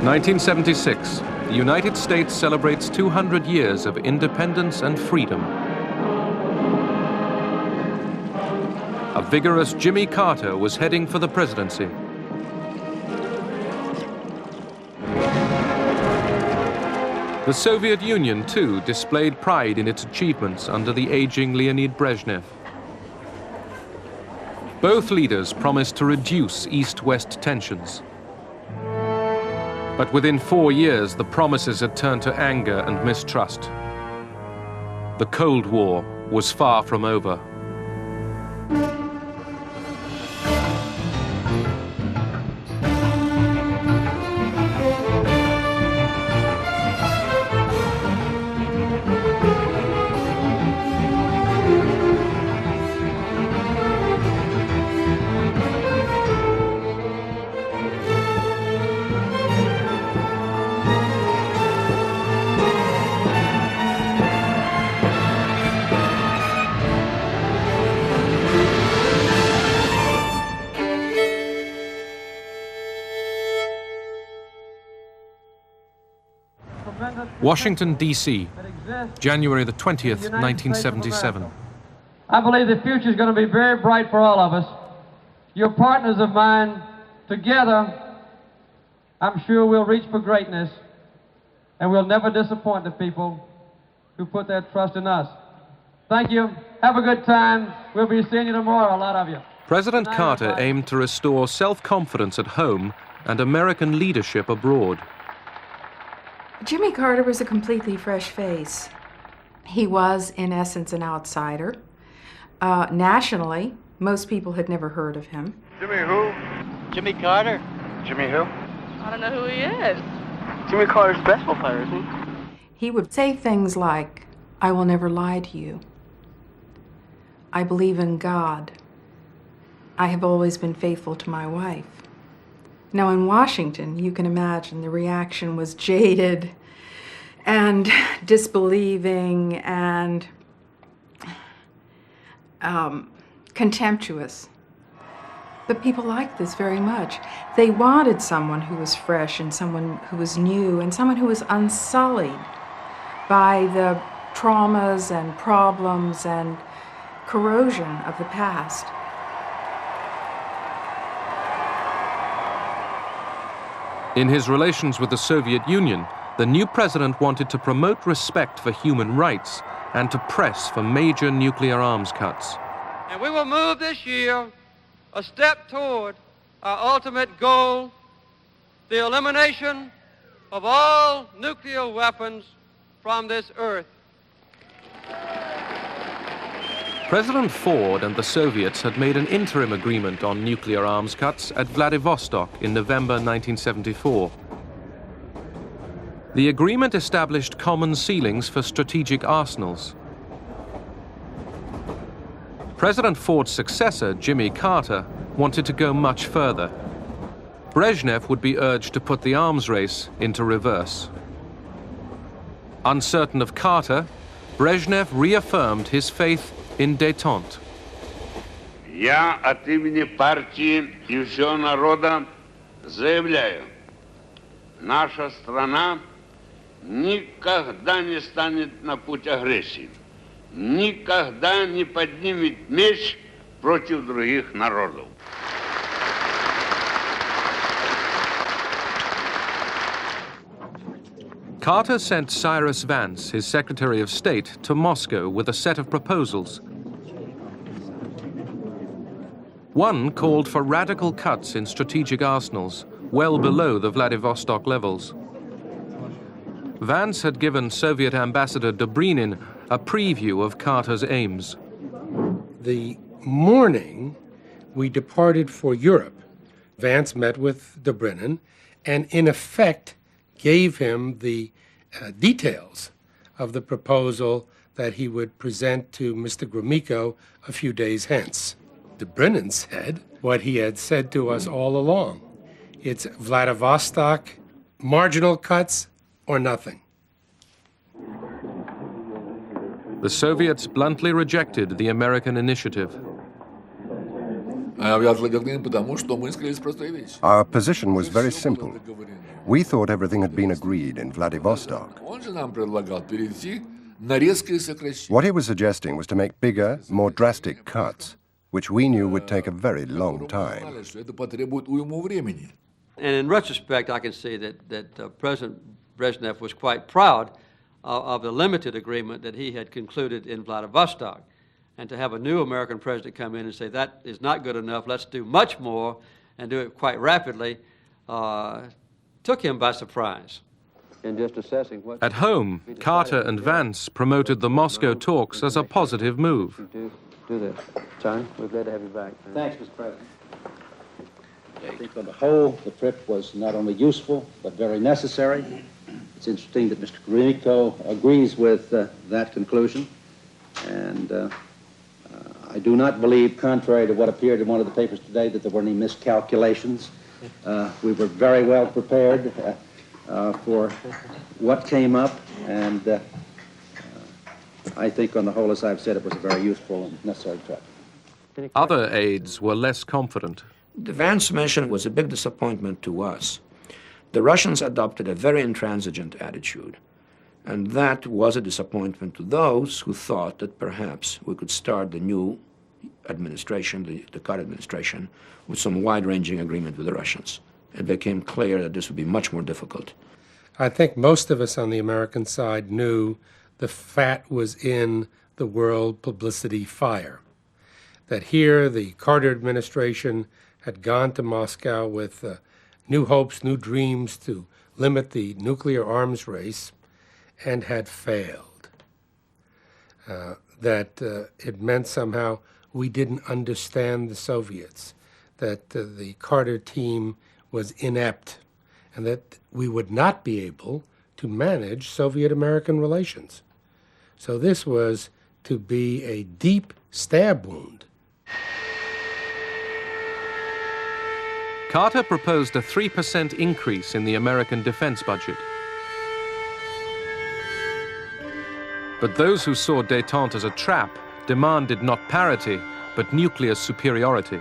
1976, the United States celebrates 200 years of independence and freedom. A vigorous Jimmy Carter was heading for the presidency. The Soviet Union, too, displayed pride in its achievements under the aging Leonid Brezhnev. Both leaders promised to reduce East-West tensions. But within 4 years, the promises had turned to anger and mistrust. The Cold War was far from over. Washington, D.C., January the 20th, 1977. I believe the future is going to be very bright for all of us. You're partners of mine. Together, I'm sure we'll reach for greatness, and we'll never disappoint the people who put their trust in us. Thank you. Have a good time. We'll be seeing you tomorrow, a lot of you. President Carter aimed to restore self-confidence at home and American leadership abroad. Jimmy Carter was a completely fresh face. He was, in essence, an outsider. Nationally, most people had never heard of him. Jimmy who? Jimmy Carter. Jimmy who? I don't know who he is. Jimmy Carter's basketball player, isn't he? He would say things like, "I will never lie to you. I believe in God. I have always been faithful to my wife." Now, in Washington, you can imagine the reaction was jaded and disbelieving and contemptuous. But people liked this very much. They wanted someone who was fresh and someone who was new and someone who was unsullied by the traumas and problems and corrosion of the past. In his relations with the Soviet Union, the new president wanted to promote respect for human rights and to press for major nuclear arms cuts. And we will move this year a step toward our ultimate goal, the elimination of all nuclear weapons from this earth. President Ford and the Soviets had made an interim agreement on nuclear arms cuts at Vladivostok in November 1974. The agreement established common ceilings for strategic arsenals. President Ford's successor, Jimmy Carter, wanted to go much further. Brezhnev would be urged to put the arms race into reverse. Uncertain of Carter, Brezhnev reaffirmed his faith in détente. Я от имени партии и всего народа заявляю, наша страна никогда не станет на путь агрессии, никогда не поднимет меч против других народов. Carter sent Cyrus Vance, his Secretary of State, to Moscow with a set of proposals. One called for radical cuts in strategic arsenals, well below the Vladivostok levels. Vance had given Soviet Ambassador Dobrynin a preview of Carter's aims. The morning we departed for Europe, Vance met with Dobrynin and in effect gave him the details of the proposal that he would present to Mr. Gromyko a few days hence. Dobrynin said what he had said to us all along. It's Vladivostok, marginal cuts, or nothing. The Soviets bluntly rejected the American initiative. Our position was very simple. We thought everything had been agreed in Vladivostok. What he was suggesting was to make bigger, more drastic cuts, which we knew would take a very long time. And in retrospect, I can see that President Brezhnev was quite proud of the limited agreement that he had concluded in Vladivostok. And to have a new American president come in and say, that is not good enough, let's do much more, and do it quite rapidly, took him by surprise. In just assessing what At home, Carter and Vance promoted the Moscow talks as a positive move. do this. John, we're glad to have you back. Thanks, Mr. President. I think on the whole, the trip was not only useful, but very necessary. It's interesting that Mr. Gromyko agrees with that conclusion. And I do not believe, contrary to what appeared in one of the papers today, that there were any miscalculations. We were very well prepared for what came up, and I think on the whole, as I've said, it was a very useful and necessary trip. Other aides were less confident. The Vance mission was a big disappointment to us. The Russians adopted a very intransigent attitude, and that was a disappointment to those who thought that perhaps we could start the new administration, the Carter administration, with some wide-ranging agreement with the Russians. It became clear that this would be much more difficult. I think most of us on the American side knew the fat was in the world publicity fire. That here the Carter administration had gone to Moscow with new hopes, new dreams to limit the nuclear arms race, and had failed. That it meant somehow we didn't understand the Soviets, that the Carter team was inept, and that we would not be able to manage Soviet-American relations. So this was to be a deep stab wound. Carter proposed a 3% increase in the American defense budget. But those who saw détente as a trap demanded not parity, but nuclear superiority.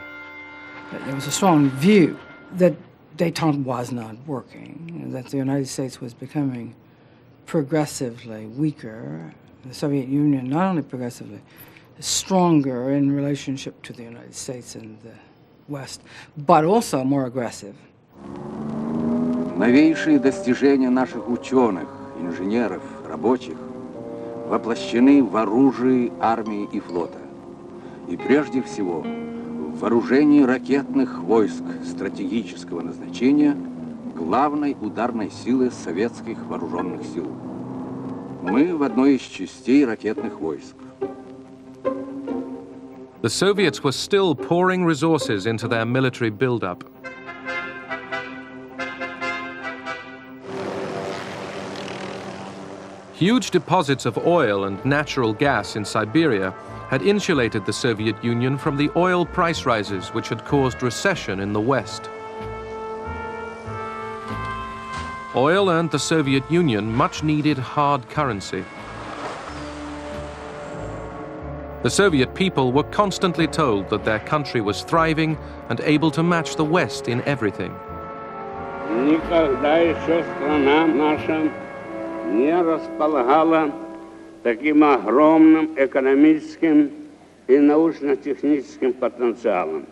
There was a strong view that détente was not working, that the United States was becoming progressively weaker. The Soviet Union, not only progressively, stronger in relationship to the United States and the West, but also more aggressive. Новейшие достижения наших ученых, инженеров, рабочих воплощены в оружии армии и флота. И прежде всего в вооружении ракетных войск стратегического назначения главной ударной силы советских вооруженных сил. Мы в одной из частей ракетных войск. The Soviets were still pouring resources into their military buildup. Huge deposits of oil and natural gas in Siberia had insulated the Soviet Union from the oil price rises which had caused recession in the West. Oil earned the Soviet Union much-needed hard currency. The Soviet people were constantly told that their country was thriving and able to match the West in everything. Никогда еще страна наша не располагала таким огромным экономическим и научно-техническим потенциалом.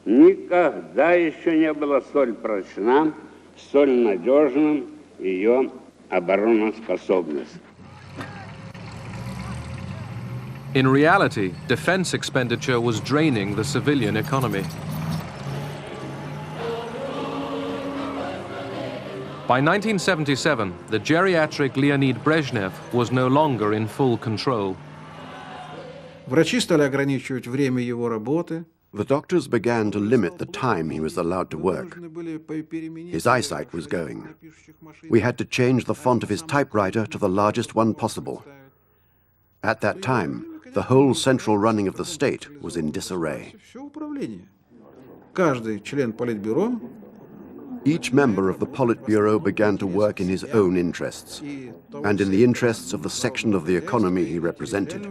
Никогда еще не была столь прочна, столь надежным ее обороноспособность. In reality, defense expenditure was draining the civilian economy. By 1977, the geriatric Leonid Brezhnev was no longer in full control. Врачи стали ограничивать время его работы. The doctors began to limit the time he was allowed to work. His eyesight was going. We had to change the font of his typewriter to the largest one possible. At that time, the whole central running of the state was in disarray. Каждый член Политбюро Each member of the Politburo began to work in his own interests and in the interests of the section of the economy he represented.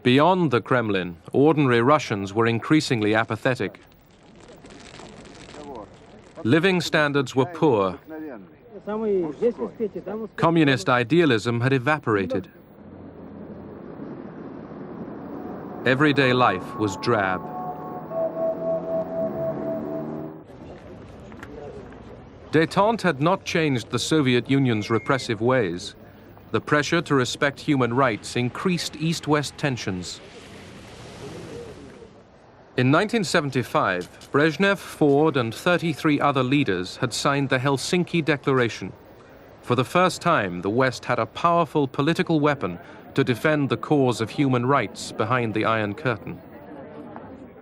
Beyond the Kremlin, ordinary Russians were increasingly apathetic. Living standards were poor. Communist idealism had evaporated. Everyday life was drab. Détente had not changed the Soviet Union's repressive ways. The pressure to respect human rights increased East-West tensions. In 1975, Brezhnev, Ford, and 33 other leaders had signed the Helsinki Declaration. For the first time, the West had a powerful political weapon to defend the cause of human rights behind the Iron Curtain.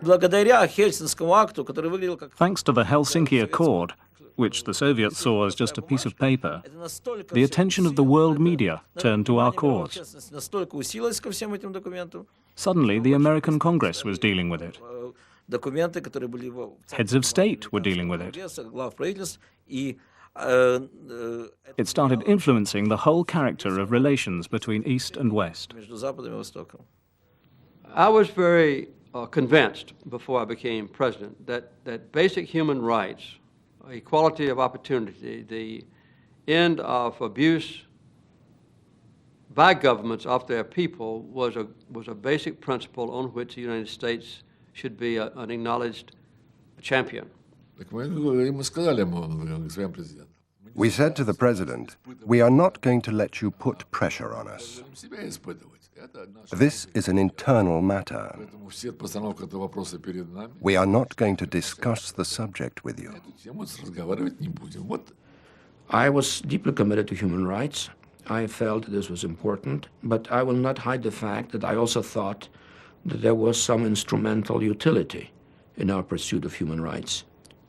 Thanks to the Helsinki Accord, which the Soviets saw as just a piece of paper, the attention of the world media turned to our cause. Suddenly, the American Congress was dealing with it. Heads of state were dealing with it. It started influencing the whole character of relations between East and West. I was very convinced before I became president that basic human rights, equality of opportunity, the end of abuse by governments of their people was a basic principle on which the United States should be an acknowledged champion. We said to the president, we are not going to let you put pressure on us. This is an internal matter. We are not going to discuss the subject with you. I was deeply committed to human rights. I felt this was important, but I will not hide the fact that I also thought that there was some instrumental utility in our pursuit of human rights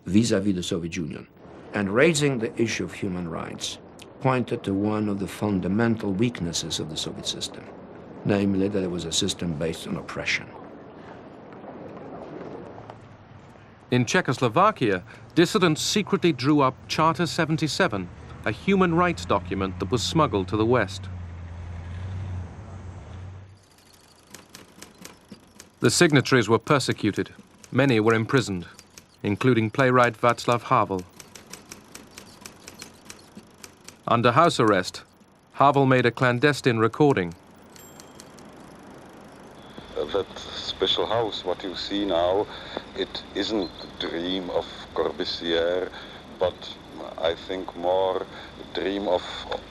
vis-à-vis the Soviet Union. And raising the issue of human rights pointed to one of the fundamental weaknesses of the Soviet system, namely that it was a system based on oppression. In Czechoslovakia, dissidents secretly drew up Charter 77, a human rights document that was smuggled to the West. The signatories were persecuted. Many were imprisoned, including playwright Václav Havel. Under house arrest, Havel made a clandestine recording. That special house, what you see now, it isn't a dream of Corbusier, but I think more a dream of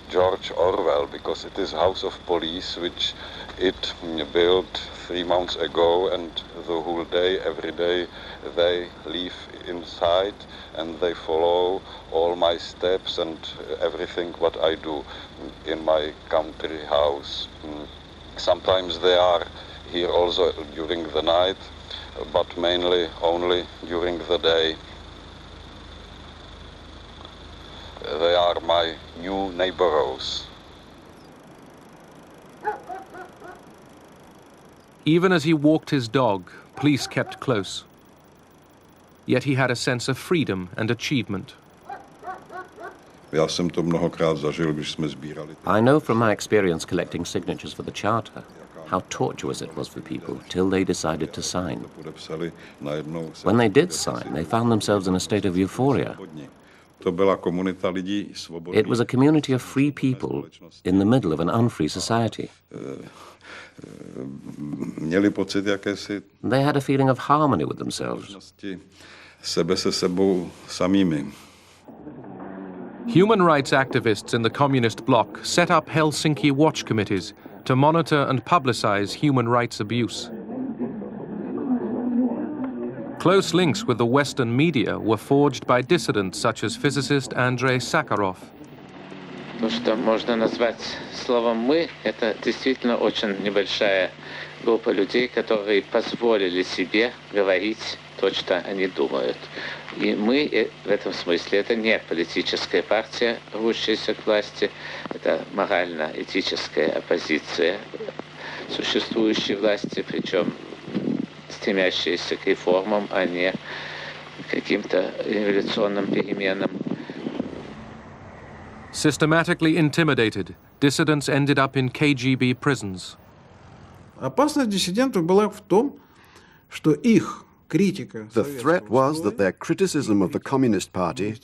George Orwell, because it is a house of police which it built 3 months ago, and the whole day, every day, they live inside and they follow all my steps and everything what I do in my country house. Sometimes they are here also during the night, but mainly only during the day. They are my new neighbors. Even as he walked his dog, police kept close. Yet he had a sense of freedom and achievement. I know from my experience collecting signatures for the Charter how tortuous it was for people till they decided to sign. When they did sign, they found themselves in a state of euphoria. It was a community of free people in the middle of an unfree society. They had a feeling of harmony with themselves. Human rights activists in the communist bloc set up Helsinki watch committees to monitor and publicize human rights abuse. Close links with the Western media were forged by dissidents such as physicist Andrei Sakharov. То, что можно назвать словом «мы», это действительно очень небольшая группа людей, которые позволили себе говорить то, что они думают. И мы в этом смысле, это не политическая партия, рвущаяся к власти, это морально-этическая оппозиция существующей власти, причем стремящаяся к реформам, а не к каким-то революционным переменам. Systematically intimidated, dissidents ended up in KGB prisons. Опасность диссидентов была в том, что их критика The threat was that their criticism of the Communist Party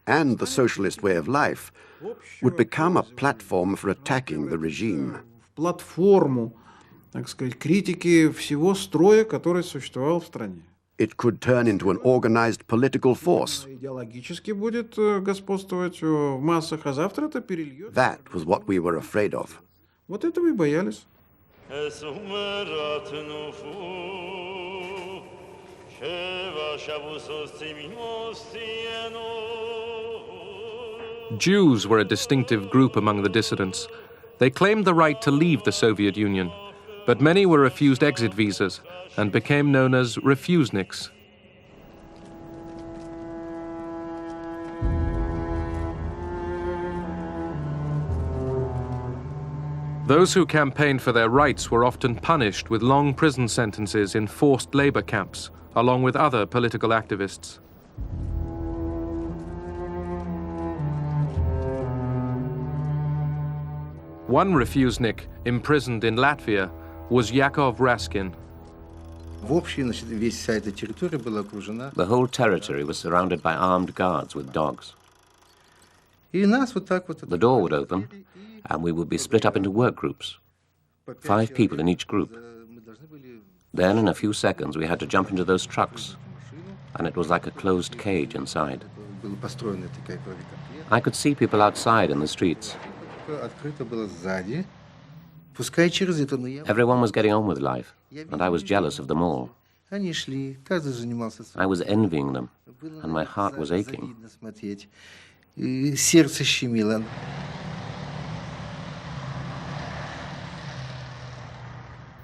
and the socialist way of life would become a platform for attacking the regime. Платформу, так сказать, критики всего строя, который существовал в стране. It could turn into an organized political force. Идеологически будет господствовать в массах, а завтра это перельет. That was what we were afraid of. Вот этого и боялись. Jews were a distinctive group among the dissidents. They claimed the right to leave the Soviet Union, but many were refused exit visas and became known as refuseniks. Those who campaigned for their rights were often punished with long prison sentences in forced labor camps, along with other political activists. One refusenik imprisoned in Latvia was Yakov Raskin. The whole territory was surrounded by armed guards with dogs. The door would open, and we would be split up into work groups, 5 people in each group. Then, in a few seconds, we had to jump into those trucks, and it was like a closed cage inside. I could see people outside in the streets. Everyone was getting on with life, and I was jealous of them all. I was envying them, and my heart was aching.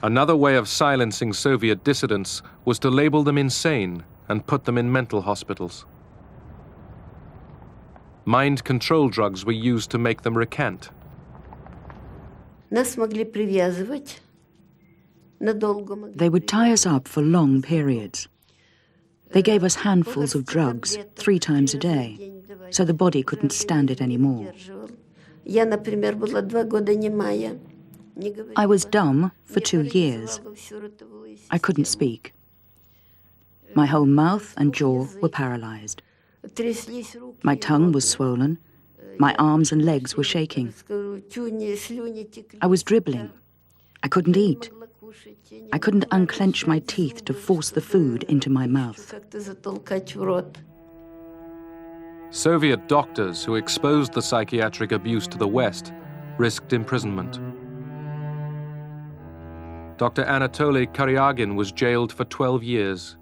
Another way of silencing Soviet dissidents was to label them insane and put them in mental hospitals. Mind control drugs were used to make them recant. They would tie us up for long periods. They gave us handfuls of drugs 3 times a day, so the body couldn't stand it anymore. I was dumb for 2 years. I couldn't speak. My whole mouth and jaw were paralyzed. My tongue was swollen. My arms and legs were shaking. I was dribbling. I couldn't eat. I couldn't unclench my teeth to force the food into my mouth. Soviet doctors who exposed the psychiatric abuse to the West risked imprisonment. Dr. Anatoly Karyagin was jailed for 12 years.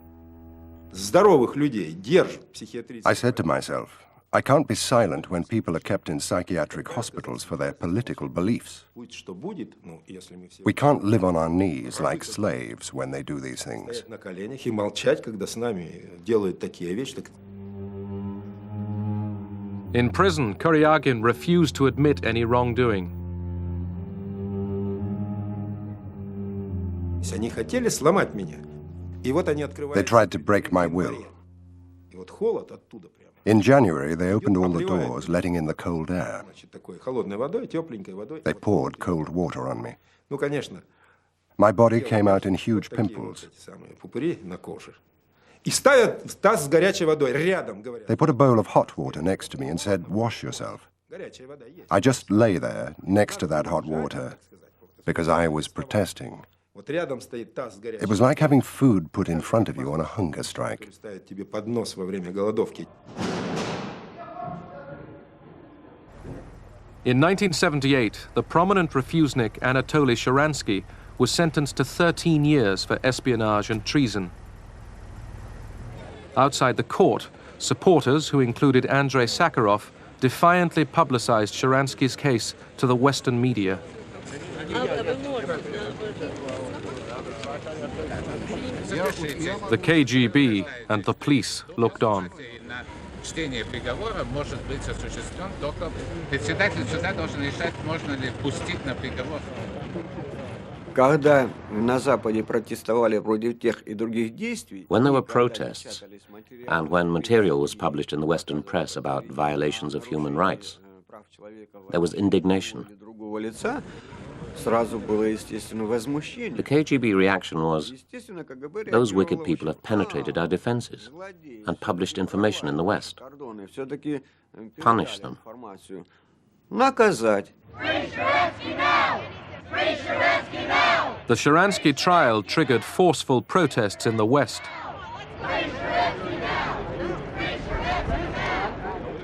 I said to myself, I can't be silent when people are kept in psychiatric hospitals for their political beliefs. We can't live on our knees like slaves when they do these things. In prison, Karyagin refused to admit any wrongdoing. They tried to break my will. In January, they opened all the doors, letting in the cold air. They poured cold water on me. My body came out in huge pimples. They put a bowl of hot water next to me and said, "Wash yourself." I just lay there next to that hot water because I was protesting. It was like having food put in front of you on a hunger strike. In 1978, the prominent refusenik Anatoly Sharansky was sentenced to 13 years for espionage and treason. Outside the court, supporters, who included Andrei Sakharov, defiantly publicized Sharansky's case to the Western media. The KGB and the police looked on. Чтение приговора может быть осуществлен только председатель суда должен решать, можно ли пустить на приговор. Когда на Западе протестовали против тех и других действий, when there were protests, and when material was published in the Western press about violations of human rights, there was indignation. The KGB reaction was, those wicked people have penetrated our defenses and published information in the West. Punish them. Наказать. The Sharansky trial triggered forceful protests in the West.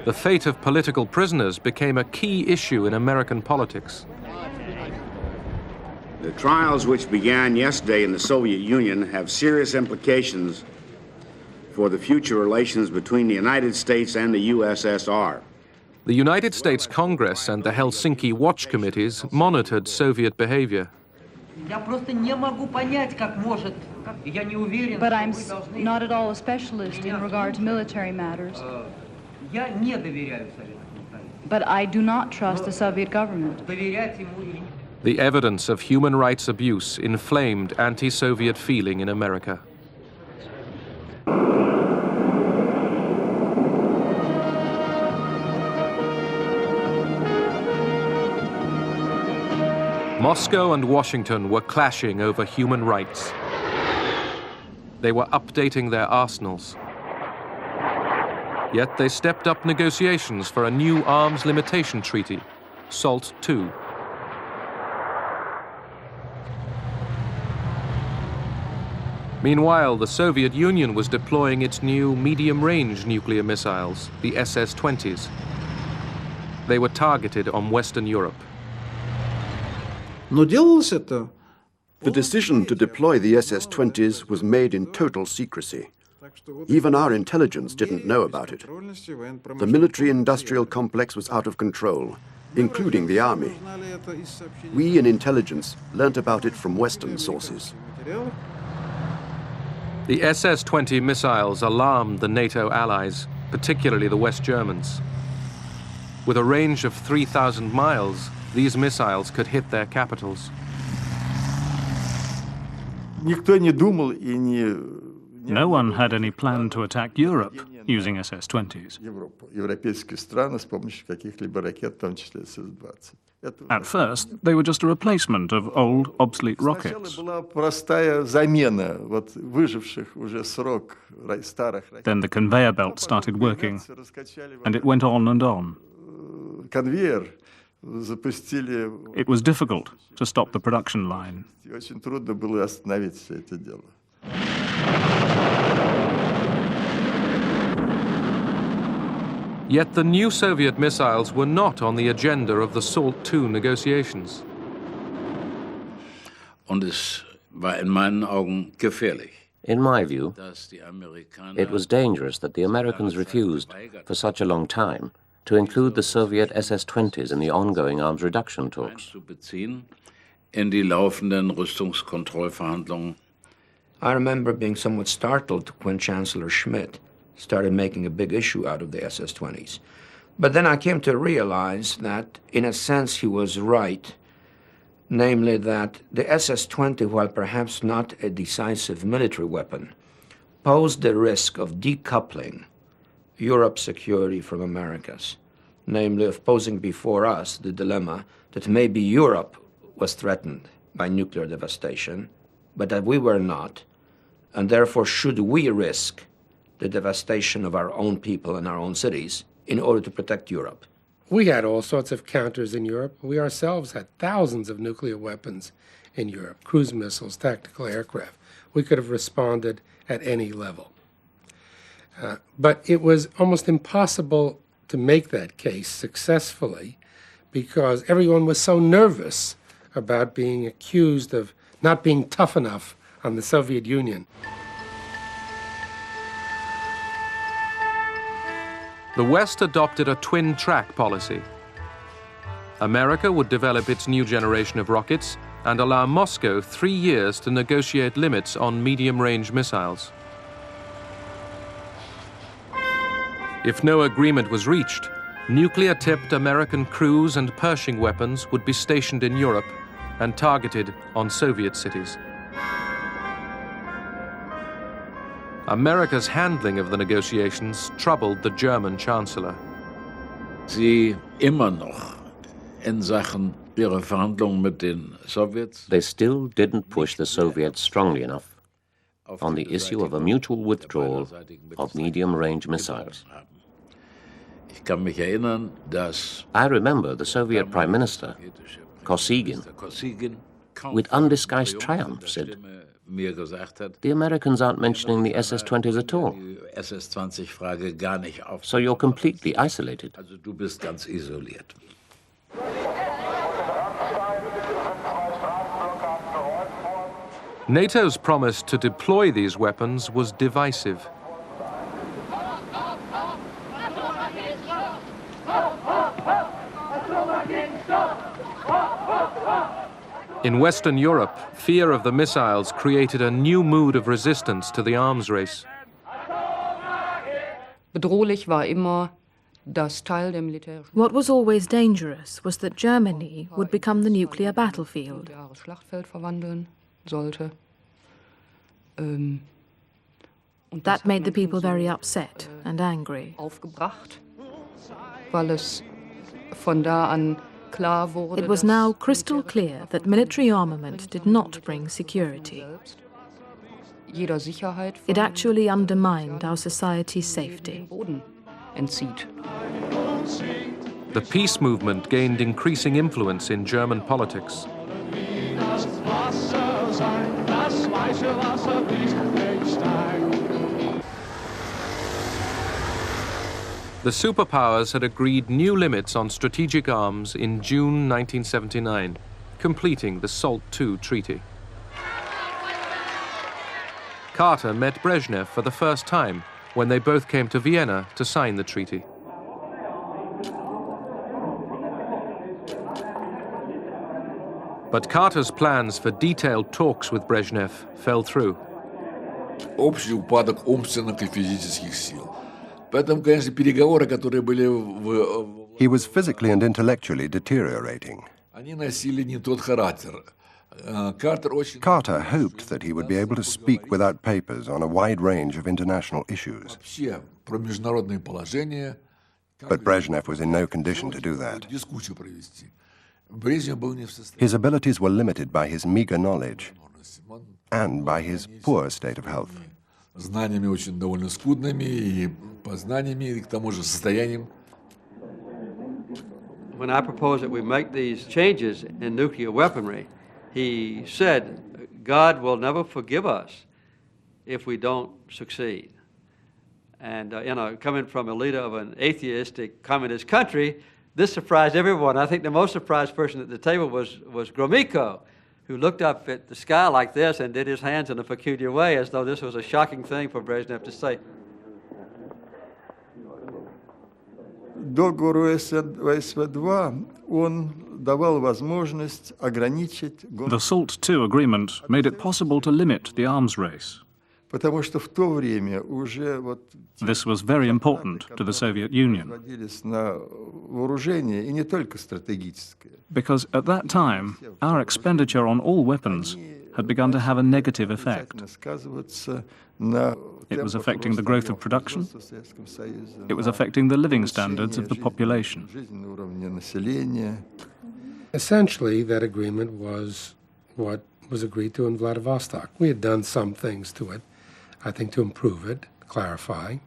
The fate of political prisoners became a key issue in American politics. The trials which began yesterday in the Soviet Union have serious implications for the future relations between the United States and the USSR. The United States Congress and the Helsinki Watch Committees monitored Soviet behavior. But I'm not at all a specialist in regard to military matters. But I do not trust the Soviet government. The evidence of human rights abuse inflamed anti-Soviet feeling in America. Moscow and Washington were clashing over human rights. They were updating their arsenals. Yet they stepped up negotiations for a new arms limitation treaty, SALT II. Meanwhile, the Soviet Union was deploying its new medium-range nuclear missiles, the SS-20s. They were targeted on Western Europe. The decision to deploy the SS-20s was made in total secrecy. Even our intelligence didn't know about it. The military-industrial complex was out of control, including the army. We in intelligence learnt about it from Western sources. The SS-20 missiles alarmed the NATO allies, particularly the West Germans. With a range of 3,000 miles, these missiles could hit their capitals. No one had any plan to attack Europe using SS-20s. At first, they were just a replacement of old, obsolete rockets. Then the conveyor belt started working, and it went on and on. It was difficult to stop the production line. Yet the new Soviet missiles were not on the agenda of the SALT II negotiations. In my view, it was dangerous that the Americans refused, for such a long time, to include the Soviet SS-20s in the ongoing arms reduction talks. I remember being somewhat startled when Chancellor Schmidt started making a big issue out of the SS-20s. But then I came to realize that, in a sense, he was right, namely that the SS-20, while perhaps not a decisive military weapon, posed the risk of decoupling Europe's security from America's, namely of posing before us the dilemma that maybe Europe was threatened by nuclear devastation, but that we were not, and therefore should we risk the devastation of our own people and our own cities in order to protect Europe. We had all sorts of counters in Europe. We ourselves had thousands of nuclear weapons in Europe, cruise missiles, tactical aircraft. We could have responded at any level. But it was almost impossible to make that case successfully because everyone was so nervous about being accused of not being tough enough on the Soviet Union. The West adopted a twin-track policy. America would develop its new generation of rockets and allow Moscow 3 years to negotiate limits on medium-range missiles. If no agreement was reached, nuclear-tipped American cruise and Pershing weapons would be stationed in Europe and targeted on Soviet cities. America's handling of the negotiations troubled the German chancellor. Sie immer noch in Sachen They still didn't push the Soviets strongly enough on the issue of a mutual withdrawal of medium-range missiles. I remember the Soviet Prime Minister, Kosygin, with undisguised triumph said, "The Americans aren't mentioning the SS-20s at all. So you're completely isolated." NATO's promise to deploy these weapons was divisive. In Western Europe, fear of the missiles created a new mood of resistance to the arms race. What was always dangerous was that Germany would become the nuclear battlefield. That made the people very upset and angry. It was now crystal clear that military armament did not bring security. It actually undermined our society's safety. The peace movement gained increasing influence in German politics. The superpowers had agreed new limits on strategic arms in June 1979, completing the SALT II treaty. Carter met Brezhnev for the first time when they both came to Vienna to sign the treaty. But Carter's plans for detailed talks with Brezhnev fell through. Общий упадок умственных и физических сил. Поэтому, конечно, переговоры, которые были He was physically and intellectually deteriorating. они носили не тот характер. Carter hoped that he would be able to speak without papers on a wide range of international issues. Вообще про международное положение. But Brezhnev was in no condition to do that. Дискуссию провести. Брежнев был не в состоянии. His abilities were limited by his meager knowledge and by his poor state of health. Знаниями очень довольно скудными и познаниями, и к тому же состоянием. When I proposed that we make these changes in nuclear weaponry, he said, God will never forgive us if we don't succeed. And, coming from a leader of an atheistic communist country, this surprised everyone. I think the most surprised person at the table was Gromyko, who looked up at the sky like this and did his hands in a peculiar way, as though this was a shocking thing for Brezhnev to say. Договору СВ-2 он давал возможность ограничить... The SALT II agreement made it possible to limit the arms race. Потому что в то время уже вот... This was very important to the Soviet Union. ...на вооружение, и не только стратегическое. Because at that time, our expenditure on all weapons had begun to have a negative effect. It was affecting the growth of production. It was affecting the living standards of the population. Essentially, that agreement was what was agreed to in Vladivostok. We had done some things to it, I think, to improve it, clarify.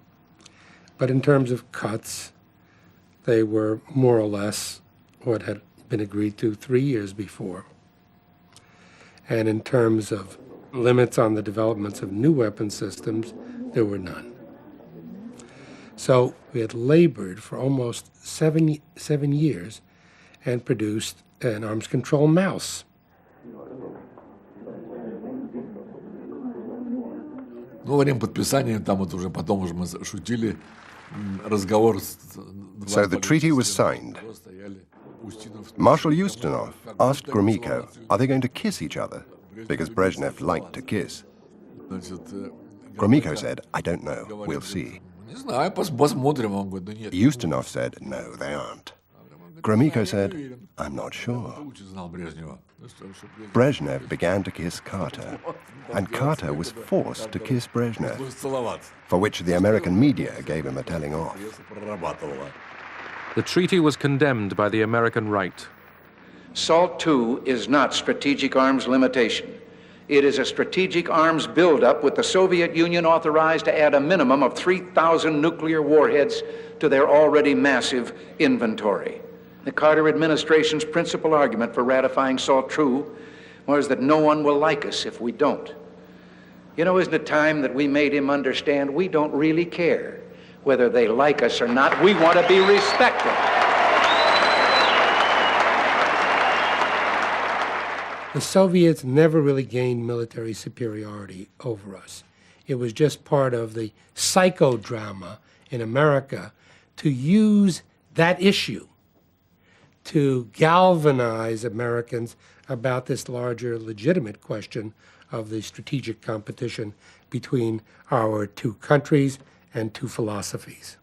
But in terms of cuts, they were more or less what had been agreed to 3 years before. And in terms of limits on the developments of new weapon systems, there were none. So we had labored for almost seven years and produced an arms control mouse. Ну, во время подписания, там вот уже потом уже мы шутили, разговор... So the treaty was signed. Marshal Ustinov asked Gromyko, are they going to kiss each other? Because Brezhnev liked to kiss. Gromyko said, I don't know, we'll see. Ustinov said, no, they aren't. Gromyko said, I'm not sure. Brezhnev began to kiss Carter, and Carter was forced to kiss Brezhnev, for which the American media gave him a telling off. The treaty was condemned by the American right. SALT II is not strategic arms limitation. It is a strategic arms buildup with the Soviet Union authorized to add a minimum of 3,000 nuclear warheads to their already massive inventory. The Carter administration's principal argument for ratifying SALT II was that no one will like us if we don't. You know, isn't it time that we made him understand we don't really care whether they like us or not? We want to be respected. The Soviets never really gained military superiority over us. It was just part of the psychodrama in America to use that issue to galvanize Americans about this larger legitimate question of the strategic competition between our two countries and two philosophies.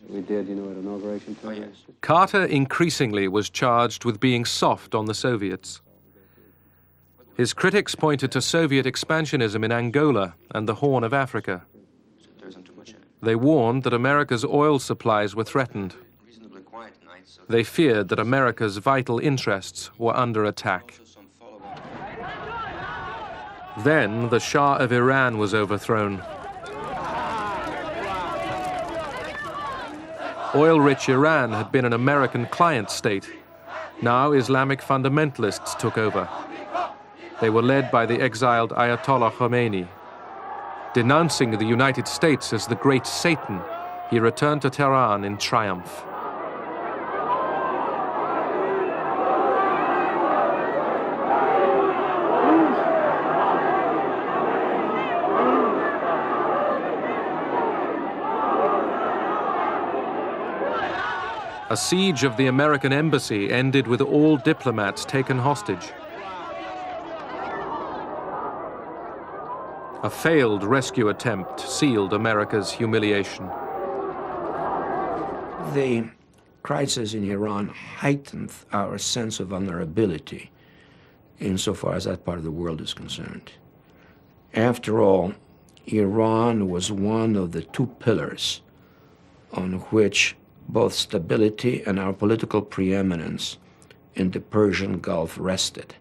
We did, you know, at inauguration time. Yes. Carter increasingly was charged with being soft on the Soviets. His critics pointed to Soviet expansionism in Angola and the Horn of Africa. They warned that America's oil supplies were threatened. They feared that America's vital interests were under attack. Then the Shah of Iran was overthrown. Oil-rich Iran had been an American client state. Now Islamic fundamentalists took over. They were led by the exiled Ayatollah Khomeini. Denouncing the United States as the great Satan, he returned to Tehran in triumph. A siege of the American embassy ended with all diplomats taken hostage. A failed rescue attempt sealed America's humiliation. The crisis in Iran heightened our sense of vulnerability insofar as that part of the world is concerned. After all, Iran was one of the two pillars on which both stability and our political preeminence in the Persian Gulf rested.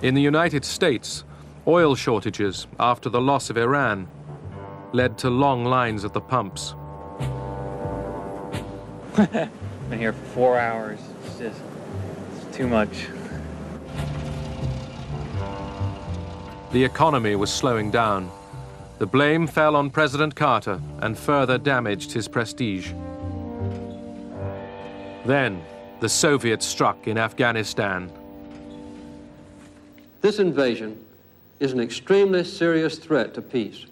In the United States, oil shortages after the loss of Iran led to long lines at the pumps. Been here for 4 hours. It's too much. The economy was slowing down. The blame fell on President Carter and further damaged his prestige. Then, the Soviets struck in Afghanistan. This invasion is an extremely serious threat to peace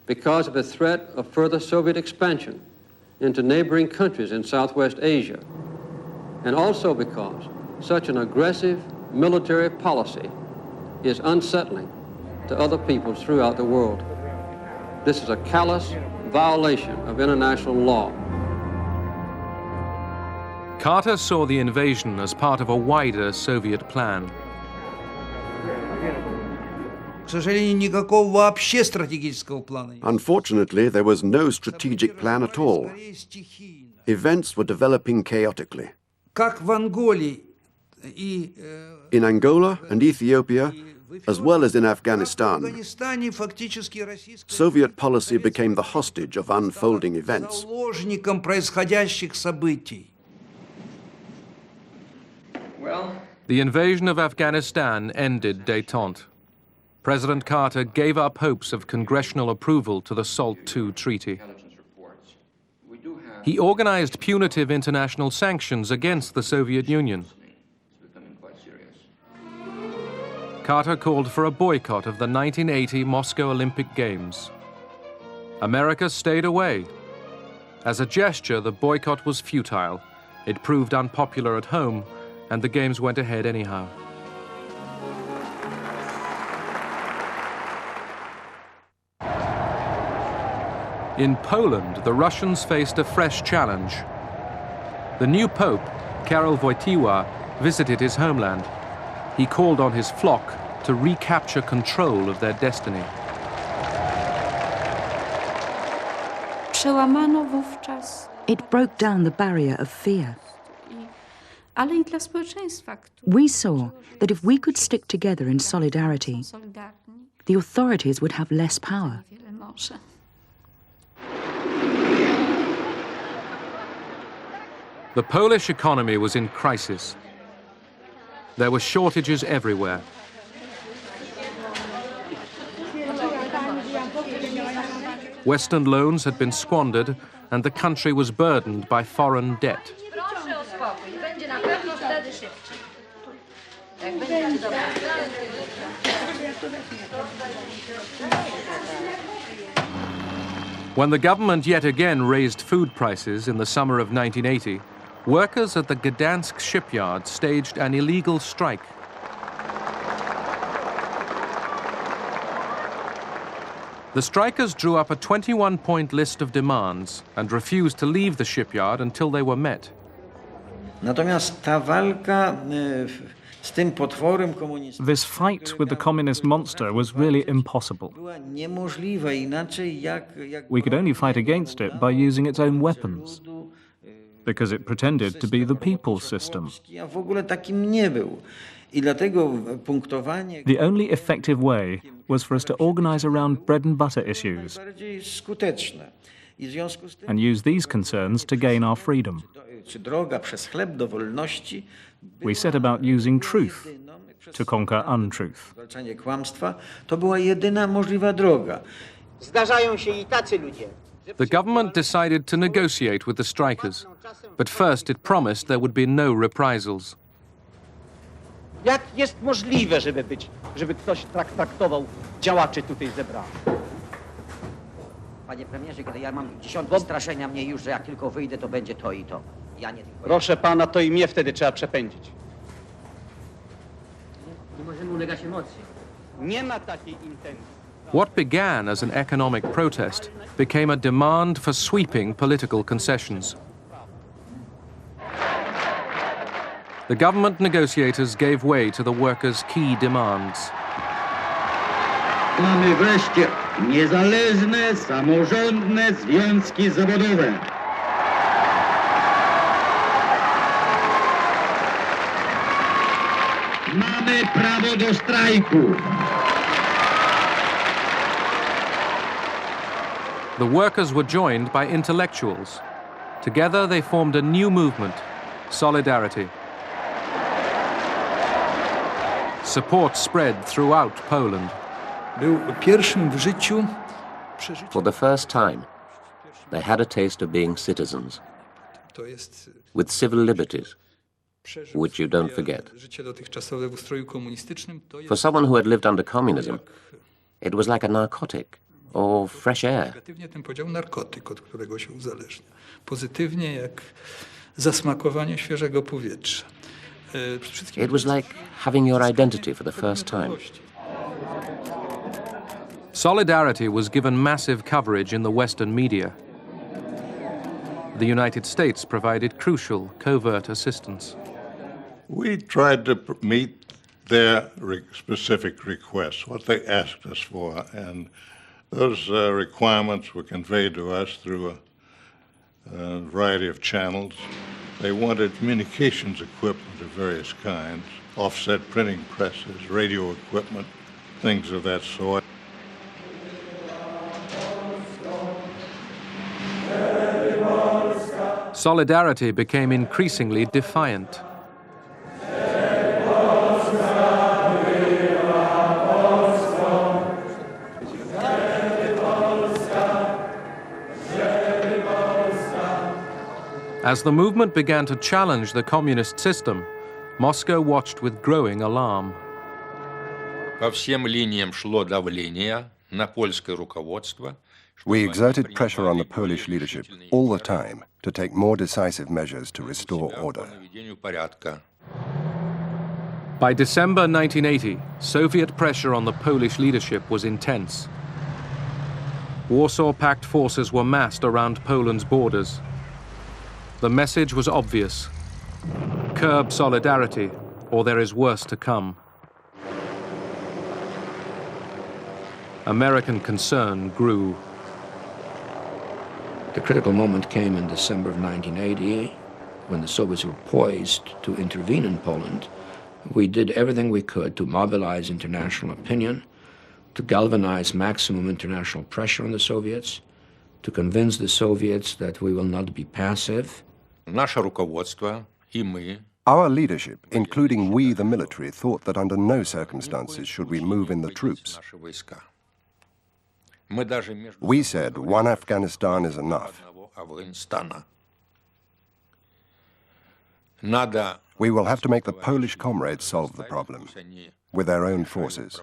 because of the threat of further Soviet expansion into neighboring countries in Southwest Asia, and also because such an aggressive military policy is unsettling to other peoples throughout the world. This is a callous violation of international law. Carter saw the invasion as part of a wider Soviet plan. Unfortunately, there was no strategic plan at all. Events were developing chaotically. In Angola and Ethiopia, as well as in Afghanistan, Soviet policy became the hostage of unfolding events. The invasion of Afghanistan ended détente. President Carter gave up hopes of congressional approval to the SALT II treaty. He organized punitive international sanctions against the Soviet Union. Carter called for a boycott of the 1980 Moscow Olympic Games. America stayed away. As a gesture, the boycott was futile. It proved unpopular at home, and the Games went ahead anyhow. In Poland, the Russians faced a fresh challenge. The new Pope, Karol Wojtyła, visited his homeland. He called on his flock to recapture control of their destiny. Przełamano wówczas. It broke down the barrier of fear. Ale i dla społeczeństwa, We saw that if we could stick together in solidarity, the authorities would have less power. The Polish economy was in crisis. There were shortages everywhere. Western loans had been squandered and the country was burdened by foreign debt. When the government yet again raised food prices in the summer of 1980, workers at the Gdansk shipyard staged an illegal strike. The strikers drew up a 21-point list of demands and refused to leave the shipyard until they were met. Natomiast ta walka z tym potworem komunistycznym This fight with the communist monster was really impossible. była niemożliwa inaczej jak We could only fight against it by using its own weapons, because it pretended to be the people's system. a w ogóle takim nie był. I dlatego punktowanie The only effective way was for us to organize around bread and butter issues bardziej skuteczne. I w związku z tym and use these concerns to gain our freedom. czy droga przez chleb do wolności, We set about using truth to conquer untruth. zwalczanie kłamstwa, to była jedyna możliwa droga. Zdarzają się i tacy ludzie. The government decided to negotiate with the strikers, but first it promised there would be no reprisals. Jak jest możliwe, żeby ktoś traktował działaczy tutaj zebranych? Panie premierze, kiedy ja mam dziesiątki straszenia mnie już, że jak tylko wyjdę, to będzie to i to. Ja nie tylko. Proszę pana, to i mnie wtedy trzeba przepędzić. Nie możemy ulegać emocjom. Nie ma takiej intencji. What began as an economic protest became a demand for sweeping political concessions. The government negotiators gave way to the workers' key demands. Mamy wreszcie niezależne, samorządne związki zawodowe. Mamy prawo do strajku. The workers were joined by intellectuals. Together they formed a new movement, Solidarity. Support spread throughout Poland. Był pierwszym w życiu For the first time, they had a taste of being citizens, to jest with civil liberties, which you don't forget. życie dotychczasowe w ustroju komunistycznym. To For someone who had lived under communism, it was like a narcotic or fresh air. negatywnie ten podział narkotyk, od którego się uzależnia. Pozytywnie jak zasmakowanie świeżego powietrza. It was like having your identity for the first time. Solidarity was given massive coverage in the Western media. The United States provided crucial covert assistance. We tried to meet their specific requests, what they asked us for, and those requirements were conveyed to us through a variety of channels. They wanted communications equipment of various kinds, offset printing presses, radio equipment, things of that sort. Solidarity became increasingly defiant. As the movement began to challenge the communist system, Moscow watched with growing alarm. По всем линиям шло давление на польское руководство. We exerted pressure on the Polish leadership all the time to take more decisive measures to restore order. By December 1980, Soviet pressure on the Polish leadership was intense. Warsaw Pact forces were massed around Poland's borders. The message was obvious: curb solidarity, or there is worse to come. American concern grew. The critical moment came in December of 1980, when the Soviets were poised to intervene in Poland. We did everything we could to mobilize international opinion, to galvanize maximum international pressure on the Soviets, to convince the Soviets that we will not be passive. Our leadership, including we the military, thought that under no circumstances should we move in the troops. We said one Afghanistan is enough. We will have to make the Polish comrades solve the problem with their own forces.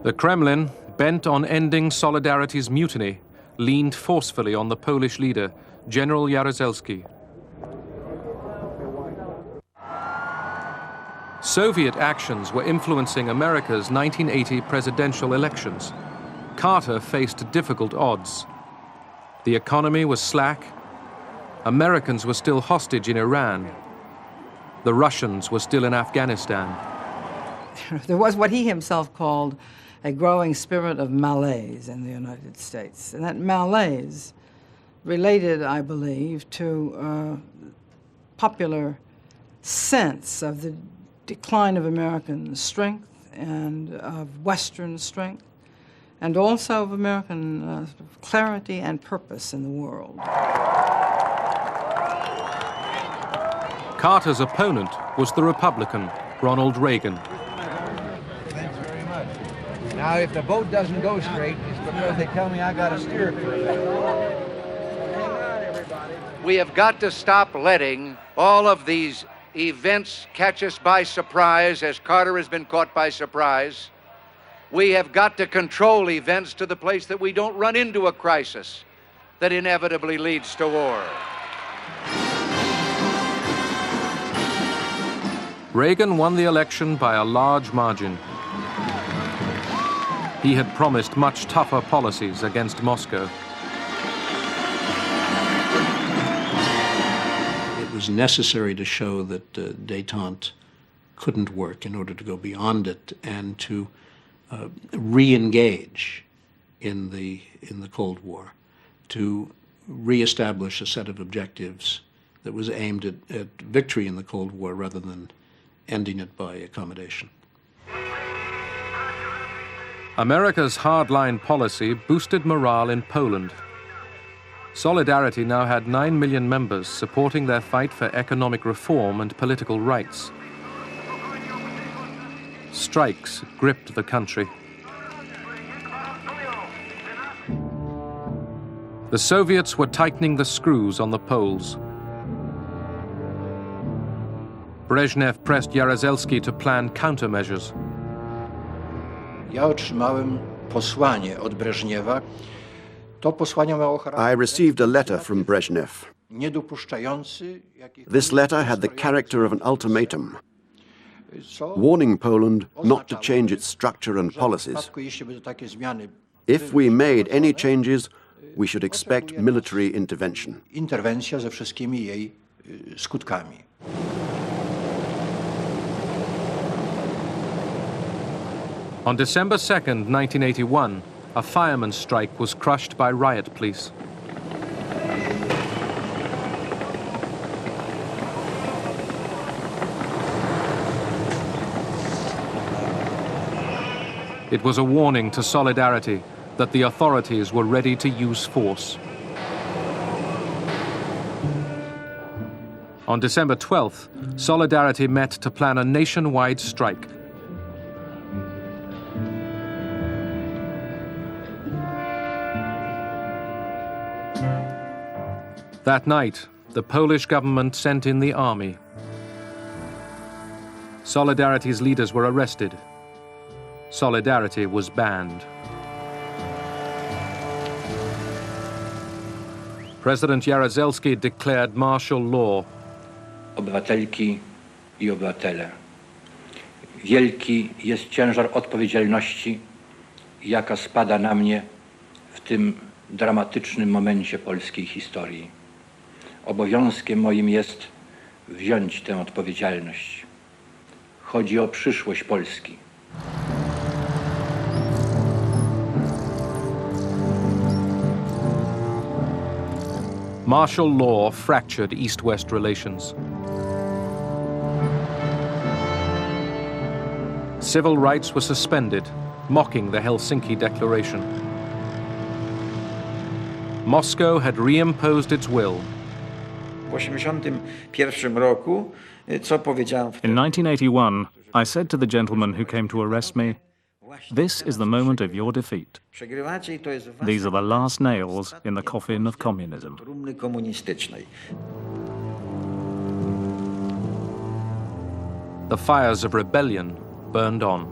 The Kremlin, bent on ending Solidarity's mutiny, leaned forcefully on the Polish leader, General Jaruzelski. Soviet actions were influencing America's 1980 presidential elections. Carter faced difficult odds. The economy was slack. Americans were still hostage in Iran. The Russians were still in Afghanistan. There was what he himself called a growing spirit of malaise in the United States. And that malaise related, I believe, to popular sense of the decline of American strength and of Western strength, and also of American clarity and purpose in the world. Carter's opponent was the Republican, Ronald Reagan. Thanks very much. Now, if the boat doesn't go straight, it's because they tell me I got to steer it for a bit. Hang on, everybody. We have got to stop letting all of these events catch us by surprise, as Carter has been caught by surprise. We have got to control events to the place that we don't run into a crisis that inevitably leads to war. Reagan won the election by a large margin. He had promised much tougher policies against Moscow. It was necessary to show that détente couldn't work in order to go beyond it and to re-engage in the Cold War, to re-establish a set of objectives that was aimed at victory in the Cold War rather than ending it by accommodation. America's hardline policy boosted morale in Poland. Solidarity now had 9 million members supporting their fight for economic reform and political rights. Strikes gripped the country. The Soviets were tightening the screws on the Poles. Brezhnev pressed Jaruzelski to plan countermeasures. Ja otrzymałem posłanie od Breżniewa. To posłanie miało charakter I received a letter from Brezhnev. niedopuszczający This letter had the character of an ultimatum, warning Poland not to change its structure and policies. jeśli by takie zmiany If we made any changes, we should expect military intervention. interwencja ze wszystkimi jej skutkami. On December 2nd, 1981, a fireman's strike was crushed by riot police. It was a warning to Solidarity that the authorities were ready to use force. On December 12th, Solidarity met to plan a nationwide strike. That night, the Polish government sent in the army. Solidarity's leaders were arrested. Solidarity was banned. President Jaruzelski declared martial law. Obywatelki i obywatele, wielki jest ciężar odpowiedzialności, jaka spada na mnie w tym dramatycznym momencie polskiej historii. Obowiązkiem moim jest wziąć tę odpowiedzialność. Chodzi o przyszłość Polski. Martial law fractured East-West relations. Civil rights were suspended, mocking the Helsinki Declaration. Moscow had reimposed its will. In 1981, I said to the gentleman who came to arrest me, "This is the moment of your defeat. These are the last nails in the coffin of communism." The fires of rebellion burned on.